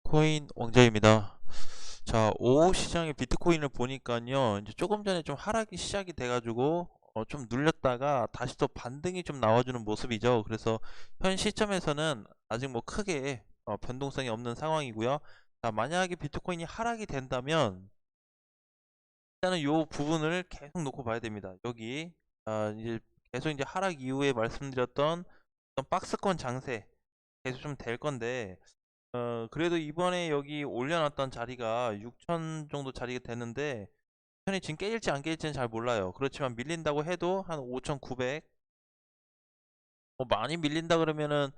비트코인 왕자입니다. 자, 오후 시장의 비트코인을 보니까요, 이제 조금 전에 좀 하락이 시작이 돼가지고, 좀 눌렸다가 다시 또 반등이 좀 나와주는 모습이죠. 그래서 현 시점에서는 아직 뭐 크게 변동성이 없는 상황이고요. 자, 만약에 비트코인이 하락이 된다면, 일단은 요 부분을 계속 놓고 봐야 됩니다. 여기, 이제 계속 이제 하락 이후에 말씀드렸던 어떤 박스권 장세 계속 좀 될 건데, 그래도 이번에 여기 올려놨던 자리가 6천 정도 자리가 되는데 6천이 지금 깨질지 안 깨질지는 잘 몰라요. 그렇지만 밀린다고 해도 한 5,900, 많이 밀린다 그러면은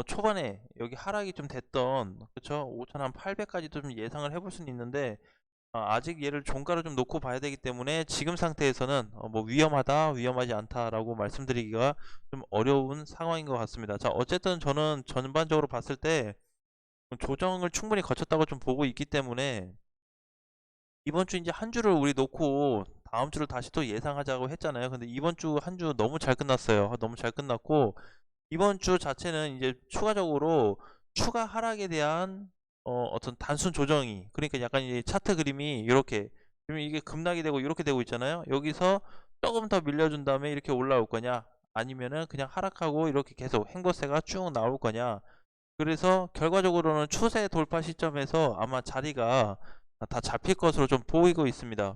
초반에 여기 하락이 좀 됐던, 그쵸, 5천 한 800까지도 좀 예상을 해볼 수는 있는데, 아직 얘를 종가로 좀 놓고 봐야 되기 때문에 지금 상태에서는 뭐 위험하다 위험하지 않다라고 말씀드리기가 좀 어려운 상황인 것 같습니다. 자, 어쨌든 저는 전반적으로 봤을 때 조정을 충분히 거쳤다고 좀 보고 있기 때문에 이번 주 이제 한 주를 우리 놓고 다음 주를 다시 또 예상하자고 했잖아요. 근데 이번 주 한 주 너무 잘 끝났어요. 너무 잘 끝났고 이번 주 자체는 이제 추가적으로 추가 하락에 대한 어떤 단순 조정이, 그러니까 약간 이 차트 그림이 이렇게, 그러면 이게 급락이 되고 이렇게 되고 있잖아요. 여기서 조금 더 밀려준 다음에 이렇게 올라올 거냐, 아니면은 그냥 하락하고 이렇게 계속 횡보세가 쭉 나올 거냐. 그래서 결과적으로는 추세 돌파 시점에서 아마 자리가 다 잡힐 것으로 좀 보이고 있습니다.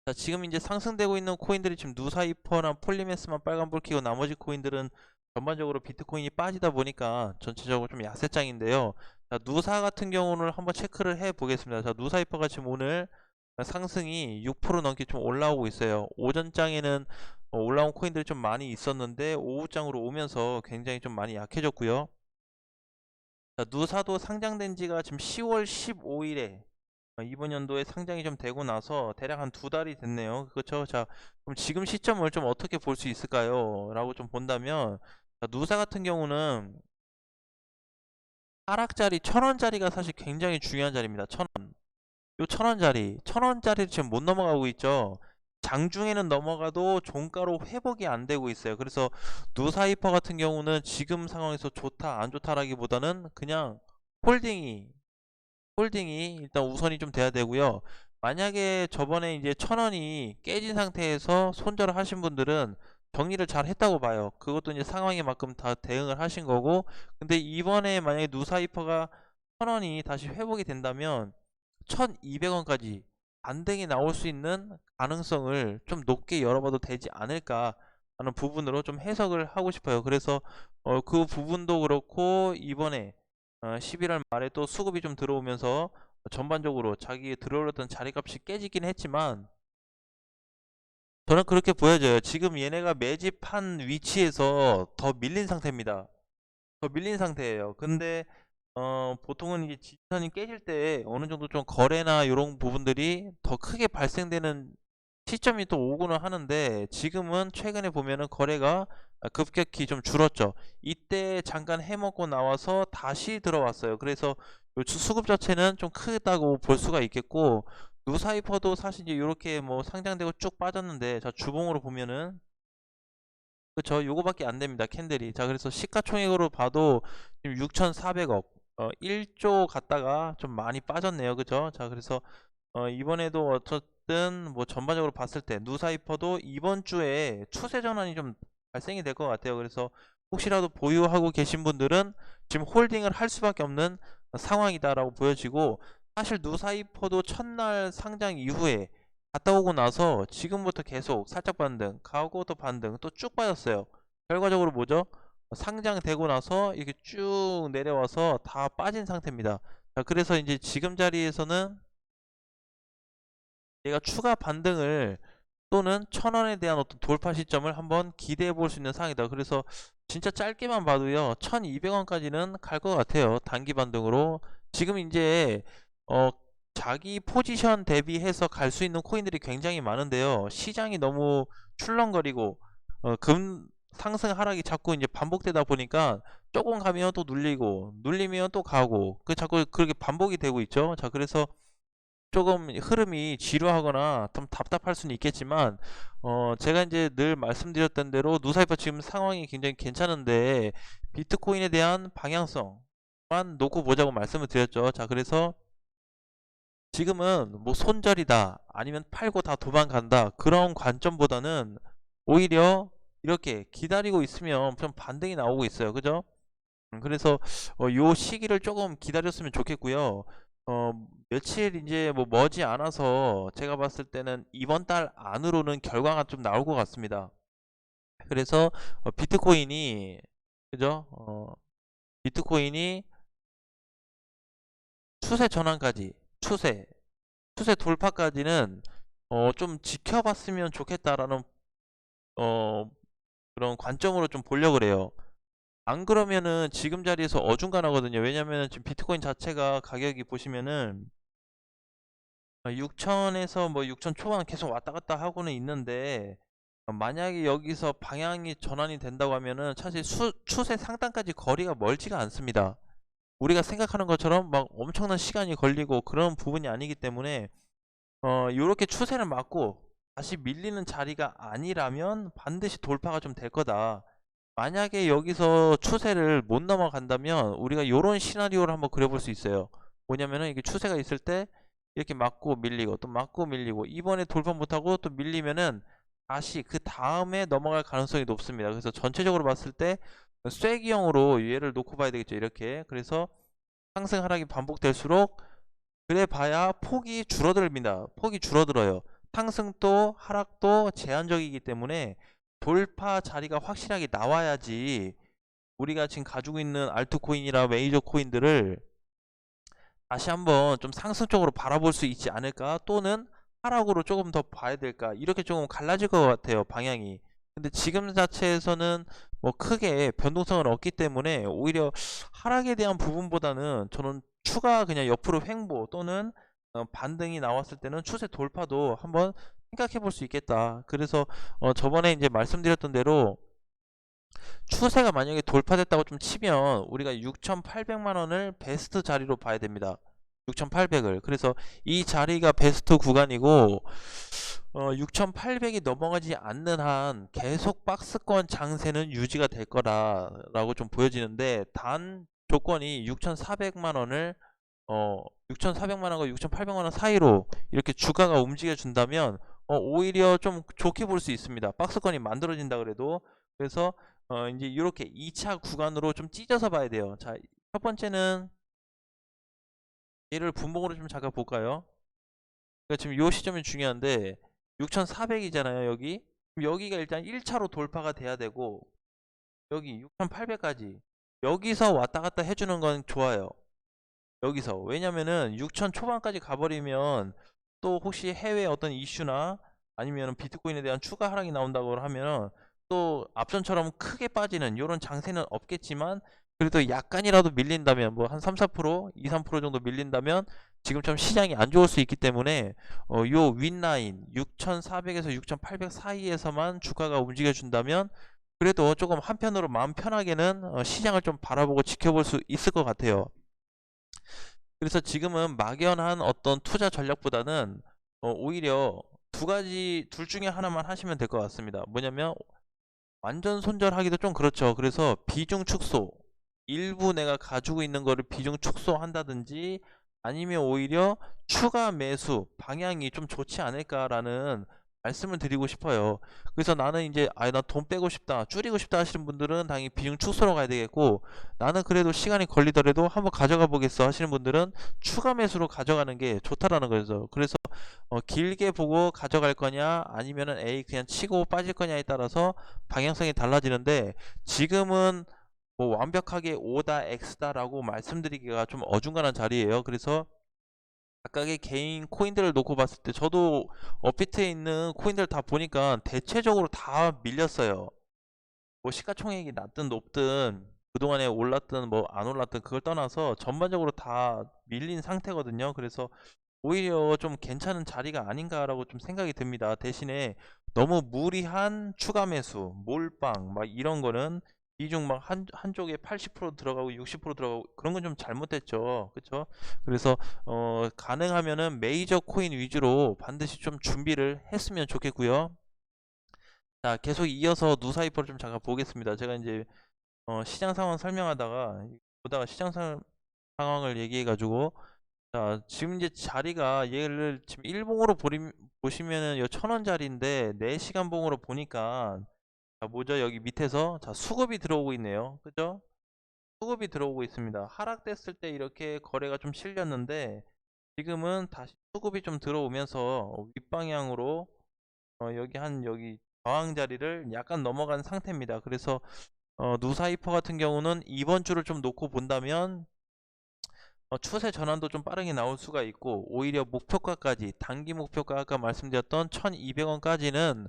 자, 지금 이제 상승되고 있는 코인들이 지금 누사이퍼나 폴리메스만 빨간불 켜고 나머지 코인들은 전반적으로 비트코인이 빠지다 보니까 전체적으로 좀 약세장인데요. 자, 누사 같은 경우는 한번 체크를 해 보겠습니다. 자, 누사이퍼가 지금 오늘 상승이 6% 넘게 좀 올라오고 있어요. 오전장에는 올라온 코인들이 좀 많이 있었는데 오후장으로 오면서 굉장히 좀 많이 약해졌고요. 자, 누사도 상장된 지가 지금 10월 15일에 이번 연도에 상장이 좀 되고 나서 대략 한 두 달이 됐네요. 그렇죠? 자, 그럼 지금 시점을 좀 어떻게 볼 수 있을까요? 라고 좀 본다면, 자, 누사 같은 경우는 하락자리 1,000원짜리가 사실 굉장히 중요한 자리입니다. 1,000원. 요 1,000원짜리, 1,000원짜리를 지금 못 넘어가고 있죠. 장중에는 넘어가도 종가로 회복이 안 되고 있어요. 그래서 누사이퍼 같은 경우는 지금 상황에서 좋다, 안 좋다라기보다는 그냥 홀딩이 일단 우선이 좀 돼야 되고요. 만약에 저번에 이제 1,000원이 깨진 상태에서 손절을 하신 분들은 정리를 잘 했다고 봐요. 그것도 이제 상황에 맞끔 다 대응을 하신 거고, 근데 이번에 만약에 누사이퍼가 1,000원이 다시 회복이 된다면 1,200원까지 반등이 나올 수 있는 가능성을 좀 높게 열어봐도 되지 않을까 하는 부분으로 좀 해석을 하고 싶어요. 그래서 그 부분도 그렇고, 이번에 11월 말에 또 수급이 좀 들어오면서 전반적으로 자기 들어올렸던 자리값이 깨지긴 했지만 저는 그렇게 보여져요. 지금 얘네가 매집한 위치에서 더 밀린 상태입니다. 더 밀린 상태예요. 근데 보통은 이제 지지선이 깨질 때 어느 정도 좀 거래나 이런 부분들이 더 크게 발생되는 시점이 또 오고는 하는데, 지금은 최근에 보면은 거래가 급격히 좀 줄었죠. 이때 잠깐 해먹고 나와서 다시 들어왔어요. 그래서 요 수급 자체는 좀 크다고 볼 수가 있겠고, 누사이퍼도 사실 이제 이렇게 뭐 상장되고 쭉 빠졌는데, 자, 주봉으로 보면은 그쵸, 요거밖에 안 됩니다. 캔들이. 자, 그래서 시가총액으로 봐도 지금 6,400억, 1조 갔다가 좀 많이 빠졌네요. 그죠? 자, 그래서 이번에도 어쨌든 뭐 전반적으로 봤을 때 누사이퍼도 이번 주에 추세 전환이 좀 발생이 될 것 같아요. 그래서 혹시라도 보유하고 계신 분들은 지금 홀딩을 할 수밖에 없는 상황이다라고 보여지고, 사실 누사이퍼도 첫날 상장 이후에 갔다 오고 나서 지금부터 계속 살짝 반등 가고 또 반등 또 쭉 빠졌어요. 결과적으로 뭐죠? 상장되고 나서 이렇게 쭉 내려와서 다 빠진 상태입니다. 자, 그래서 이제 지금 자리에서는 얘가 추가 반등을 또는 1,000원에 대한 어떤 돌파 시점을 한번 기대해 볼 수 있는 상황이다. 그래서 진짜 짧게만 봐도요, 1,200원까지는 갈 것 같아요. 단기 반등으로. 지금 이제 어 자기 포지션 대비해서 갈 수 있는 코인들이 굉장히 많은데요. 시장이 너무 출렁거리고 금 상승 하락이 자꾸 이제 반복되다 보니까 조금 가면 또 눌리고 눌리면 또 가고 그 자꾸 그렇게 반복이 되고 있죠. 자, 그래서 조금 흐름이 지루하거나 좀 답답할 수는 있겠지만, 제가 이제 늘 말씀드렸던 대로 누사이퍼 지금 상황이 굉장히 괜찮은데 비트코인에 대한 방향성, 놓고 보자고 말씀을 드렸죠. 자, 그래서 지금은 뭐 손절이다 아니면 팔고 다 도망간다 그런 관점보다는 오히려 이렇게 기다리고 있으면 좀 반등이 나오고 있어요. 그죠? 그래서 요 시기를 조금 기다렸으면 좋겠고요. 어, 며칠 이제 뭐 머지 않아서 제가 봤을 때는 이번 달 안으로는 결과가 좀 나올 것 같습니다. 그래서 비트코인이 그죠? 비트코인이 추세 전환까지 추세 돌파까지는 좀 지켜봤으면 좋겠다라는 어, 그런 관점으로 좀 보려고 그래요. 안 그러면은 지금 자리에서 어중간하거든요. 왜냐면은 지금 비트코인 자체가 가격이 보시면은 6천에서 뭐 6천 초반 계속 왔다 갔다 하고는 있는데 만약에 여기서 방향이 전환이 된다고 하면은 사실 추세 상단까지 거리가 멀지가 않습니다. 우리가 생각하는 것처럼 막 엄청난 시간이 걸리고 그런 부분이 아니기 때문에 요렇게 추세를 맞고 다시 밀리는 자리가 아니라면 반드시 돌파가 좀 될 거다. 만약에 여기서 추세를 못 넘어간다면 우리가 요런 시나리오를 한번 그려볼 수 있어요. 뭐냐면은 이게 추세가 있을 때 이렇게 맞고 밀리고 또 맞고 밀리고 이번에 돌파 못하고 또 밀리면은 다시 그 다음에 넘어갈 가능성이 높습니다. 그래서 전체적으로 봤을 때 쐐기형으로 얘를 놓고 봐야 되겠죠. 이렇게. 그래서 상승 하락이 반복될수록 그래 봐야 폭이 줄어듭니다. 폭이 줄어들어요. 상승도 하락도 제한적이기 때문에 돌파 자리가 확실하게 나와야지 우리가 지금 가지고 있는 알트코인이나 메이저 코인들을 다시 한번 좀 상승 쪽으로 바라볼 수 있지 않을까? 또는 하락으로 조금 더 봐야 될까? 이렇게 조금 갈라질 것 같아요, 방향이. 근데 지금 자체에서는 뭐 크게 변동성은 없기 때문에 오히려 하락에 대한 부분보다는 저는 추가 그냥 옆으로 횡보 또는 반등이 나왔을 때는 추세 돌파도 한번 생각해 볼 수 있겠다. 그래서 저번에 이제 말씀드렸던 대로 추세가 만약에 돌파됐다고 좀 치면 우리가 6,800만 원을 베스트 자리로 봐야 됩니다. 6,800을. 그래서 이 자리가 베스트 구간이고 6,800이 넘어가지 않는 한 계속 박스권 장세는 유지가 될 거라고 좀 보여지는데 단 조건이 6,400만 원을 6,400만 원과 6,800만 원 사이로 이렇게 주가가 움직여 준다면 오히려 좀 좋게 볼 수 있습니다. 박스권이 만들어진다 그래도. 그래서 이제 이렇게 2차 구간으로 좀 찢어서 봐야 돼요. 자, 첫 번째는 얘를 분봉으로 좀 잠깐 볼까요? 그러니까 지금 요 시점이 중요한데 6,400이잖아요, 여기. 그럼 여기가 일단 1차로 돌파가 돼야 되고 여기 6,800까지 여기서 왔다 갔다 해주는 건 좋아요. 여기서 왜냐면은 6천 초반까지 가버리면 또 혹시 해외 어떤 이슈나 아니면 비트코인에 대한 추가 하락이 나온다고 하면 또 앞전처럼 크게 빠지는 이런 장세는 없겠지만 그래도 약간이라도 밀린다면 뭐 한 3, 4%, 2, 3% 정도 밀린다면 지금처럼 시장이 안 좋을 수 있기 때문에 요 윗라인 6,400에서 6,800 사이에서만 주가가 움직여 준다면 그래도 조금 한편으로 마음 편하게는 시장을 좀 바라보고 지켜볼 수 있을 것 같아요. 그래서 지금은 막연한 어떤 투자 전략보다는 오히려 두 가지 둘 중에 하나만 하시면 될 것 같습니다. 뭐냐면 완전 손절하기도 좀 그렇죠. 그래서 비중 축소 일부 내가 가지고 있는 거를 비중 축소한다든지 아니면 오히려 추가 매수 방향이 좀 좋지 않을까라는 말씀을 드리고 싶어요. 그래서 나는 이제 나 돈 빼고 싶다 줄이고 싶다 하시는 분들은 당연히 비중 축소로 가야 되겠고 나는 그래도 시간이 걸리더라도 한번 가져가 보겠어 하시는 분들은 추가 매수로 가져가는 게 좋다라는 거죠. 그래서 길게 보고 가져갈 거냐 아니면은 A 그냥 치고 빠질 거냐에 따라서 방향성이 달라지는데 지금은 뭐 완벽하게 O다 X다라고 말씀드리기가 좀 어중간한 자리예요. 그래서 각각의 개인 코인들을 놓고 봤을 때 저도 업비트에 있는 코인들 다 보니까 대체적으로 다 밀렸어요. 뭐 시가총액이 낮든 높든 그동안에 올랐든 뭐 안 올랐든 그걸 떠나서 전반적으로 다 밀린 상태거든요. 그래서 오히려 좀 괜찮은 자리가 아닌가라고 좀 생각이 듭니다. 대신에 너무 무리한 추가 매수, 몰빵 막 이런 거는 비중 막 한쪽에 80% 들어가고 60% 들어가고 그런 건 좀 잘못됐죠. 그렇죠? 그래서 가능하면은 메이저 코인 위주로 반드시 좀 준비를 했으면 좋겠고요. 자, 계속 이어서 누사이퍼를 좀 잠깐 보겠습니다. 제가 이제 시장 상황 설명하다가 보다가 시장 상황 상황을 얘기해가지고, 자, 지금 이제 자리가 얘를 지금 일봉으로 보시면은 요 1000원짜리인데 4시간 봉으로 보니까, 자, 뭐죠? 여기 밑에서, 자, 수급이 들어오고 있네요. 그죠? 수급이 들어오고 있습니다. 하락됐을 때 이렇게 거래가 좀 실렸는데, 지금은 다시 수급이 좀 들어오면서 윗방향으로, 여기 저항 자리를 약간 넘어간 상태입니다. 그래서 누사이퍼 같은 경우는 이번 주를 좀 놓고 본다면 추세 전환도 좀 빠르게 나올 수가 있고, 오히려 목표가까지, 단기 목표가 아까 말씀드렸던 1200원까지는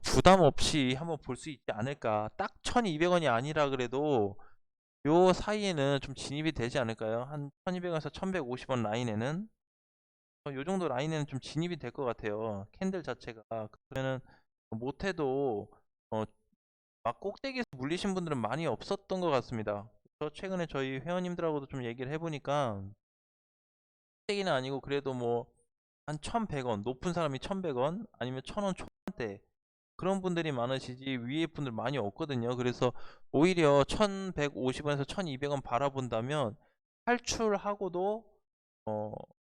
부담 없이 한번 볼 수 있지 않을까. 딱 1200원이 아니라 그래도 요 사이에는 좀 진입이 되지 않을까요? 한 1200원에서 1150원 라인에는, 요 정도 라인에는 좀 진입이 될 것 같아요. 캔들 자체가. 그러면은 못해도 막 꼭대기에서 물리신 분들은 많이 없었던 것 같습니다. 최근에 저희 회원님들하고도 좀 얘기를 해보니까, 꼭대기는 아니고 그래도 뭐 한 1100원, 높은 사람이 1100원 아니면 1000원 초반대, 그런 분들이 많으시지 위에 분들 많이 없거든요. 그래서 오히려 1150원에서 1200원 바라본다면 탈출하고도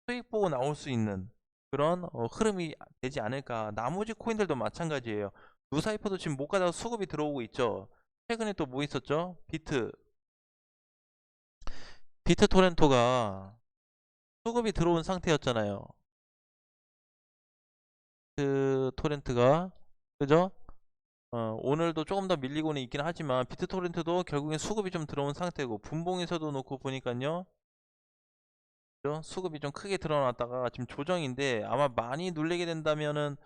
수익 보고 나올 수 있는 그런 흐름이 되지 않을까. 나머지 코인들도 마찬가지예요. 누사이퍼도 지금 못 가다가 수급이 들어오고 있죠. 최근에 또 뭐 있었죠? 비트토렌토가 수급이 들어온 상태였잖아요. 그 토렌트가, 그죠? 오늘도 조금 더 밀리고는 있긴 하지만 비트토렌트도 결국엔 수급이 좀 들어온 상태고, 분봉에서도 놓고 보니까요, 그죠? 수급이 좀 크게 드러났다가 지금 조정인데, 아마 많이 눌리게 된다면은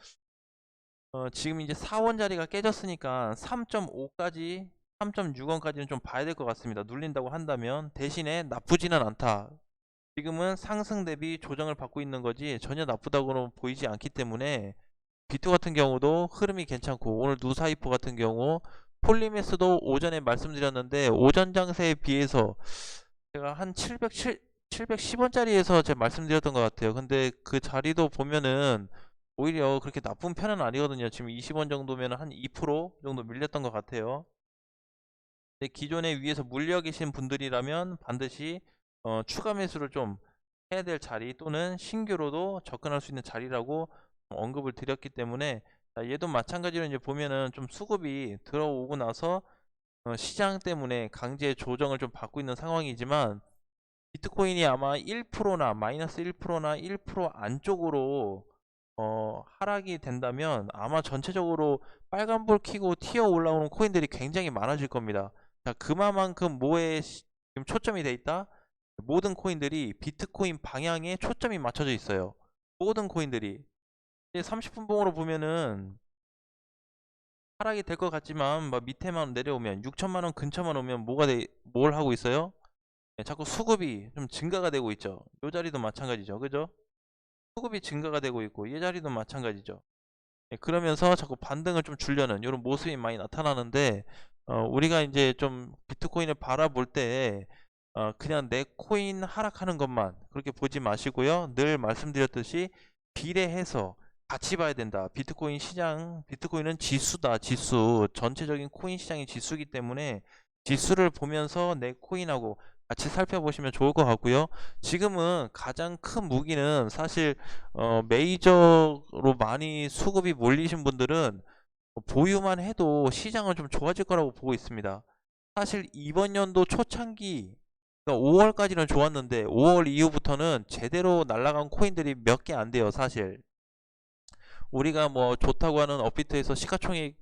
지금 이제 4원 자리가 깨졌으니까 3.5까지, 3.6원까지는 좀 봐야 될 것 같습니다. 눌린다고 한다면. 대신에 나쁘지는 않다. 지금은 상승 대비 조정을 받고 있는 거지 전혀 나쁘다고는 보이지 않기 때문에, 비트 같은 경우도 흐름이 괜찮고, 오늘 누사이프 같은 경우 폴리메스도 오전에 말씀드렸는데, 오전 장세에 비해서 제가 한 710원짜리에서 제가 말씀드렸던 것 같아요. 근데 그 자리도 보면은 오히려 그렇게 나쁜 편은 아니거든요. 지금 20원 정도면 한 2% 정도 밀렸던 것 같아요. 근데 기존에 위에서 물려 계신 분들이라면 반드시 추가 매수를 좀 해야 될 자리, 또는 신규로도 접근할 수 있는 자리라고 언급을 드렸기 때문에, 자, 얘도 마찬가지로 이제 보면은 좀 수급이 들어오고 나서 시장 때문에 강제 조정을 좀 받고 있는 상황이지만, 비트코인이 아마 1%나 마이너스 1%나 1% 안쪽으로 하락이 된다면 아마 전체적으로 빨간불 켜고 튀어 올라오는 코인들이 굉장히 많아질 겁니다. 자, 그만큼 뭐에 지금 초점이 돼 있다? 모든 코인들이 비트코인 방향에 초점이 맞춰져 있어요. 모든 코인들이. 30분 봉으로 보면은 하락이 될 것 같지만, 막 밑에만 내려오면 6천만 원 근처만 오면 뭘 하고 있어요? 자꾸 수급이 좀 증가가 되고 있죠. 이 자리도 마찬가지죠. 그죠? 수급이 증가가 되고 있고, 이 자리도 마찬가지죠. 그러면서 자꾸 반등을 좀 주려는 이런 모습이 많이 나타나는데, 우리가 이제 좀 비트코인을 바라볼 때 그냥 내 코인 하락하는 것만 그렇게 보지 마시고요. 늘 말씀드렸듯이 비례해서 같이 봐야 된다. 비트코인 시장, 비트코인은 지수다. 지수. 전체적인 코인 시장이 지수이기 때문에 지수를 보면서 내 코인하고 같이 살펴보시면 좋을 것 같고요. 지금은 가장 큰 무기는 사실 메이저로 많이 수급이 몰리신 분들은 보유만 해도 시장은 좀 좋아질 거라고 보고 있습니다. 사실 이번 연도 초창기, 그러니까 5월까지는 좋았는데 5월 이후부터는 제대로 날아간 코인들이 몇 개 안 돼요, 사실. 우리가 뭐 좋다고 하는 업비트에서 시가총액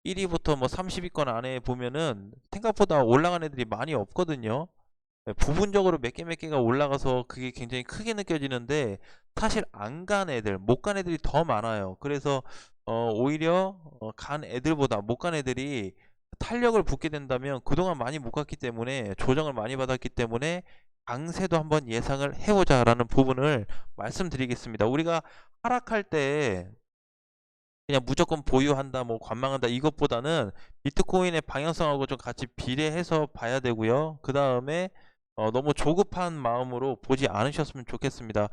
1위부터 뭐 30위권 안에 보면은 생각보다 올라간 애들이 많이 없거든요. 부분적으로 몇 개가 올라가서 그게 굉장히 크게 느껴지는데, 사실 안 간 애들, 못 간 애들이 더 많아요. 그래서 오히려 간 애들보다 못 간 애들이 탄력을 붙게 된다면, 그동안 많이 못 갔기 때문에, 조정을 많이 받았기 때문에 강세도 한번 예상을 해보자 라는 부분을 말씀드리겠습니다. 우리가 하락할 때 그냥 무조건 보유한다, 뭐 관망한다, 이것보다는 비트코인의 방향성하고 좀 같이 비례해서 봐야 되고요. 그 다음에 너무 조급한 마음으로 보지 않으셨으면 좋겠습니다.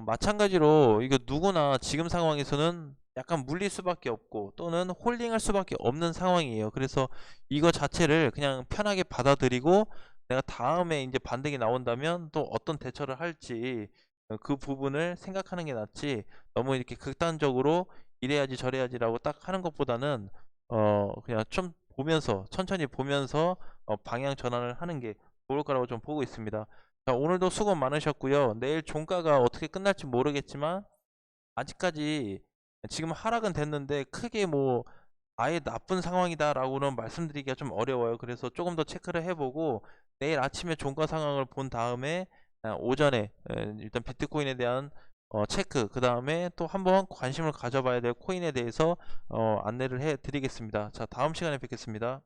마찬가지로 이거 누구나 지금 상황에서는 약간 물릴 수밖에 없고, 또는 홀딩할 수밖에 없는 상황이에요. 그래서 이거 자체를 그냥 편하게 받아들이고 내가 다음에 이제 반등이 나온다면 또 어떤 대처를 할지 그 부분을 생각하는 게 낫지, 너무 이렇게 극단적으로 이래야지 저래야지라고 딱 하는 것보다는 그냥 좀 보면서, 천천히 보면서 방향 전환을 하는 게 좋을 거라고 좀 보고 있습니다. 자, 오늘도 수고 많으셨고요. 내일 종가가 어떻게 끝날지 모르겠지만 아직까지 지금 하락은 됐는데 크게 뭐 아예 나쁜 상황이다라고는 말씀드리기가 좀 어려워요. 그래서 조금 더 체크를 해보고 내일 아침에 종가 상황을 본 다음에 오전에 일단 비트코인에 대한 체크, 그 다음에 또 한번 관심을 가져봐야 될 코인에 대해서 안내를 해 드리겠습니다. 자, 다음 시간에 뵙겠습니다.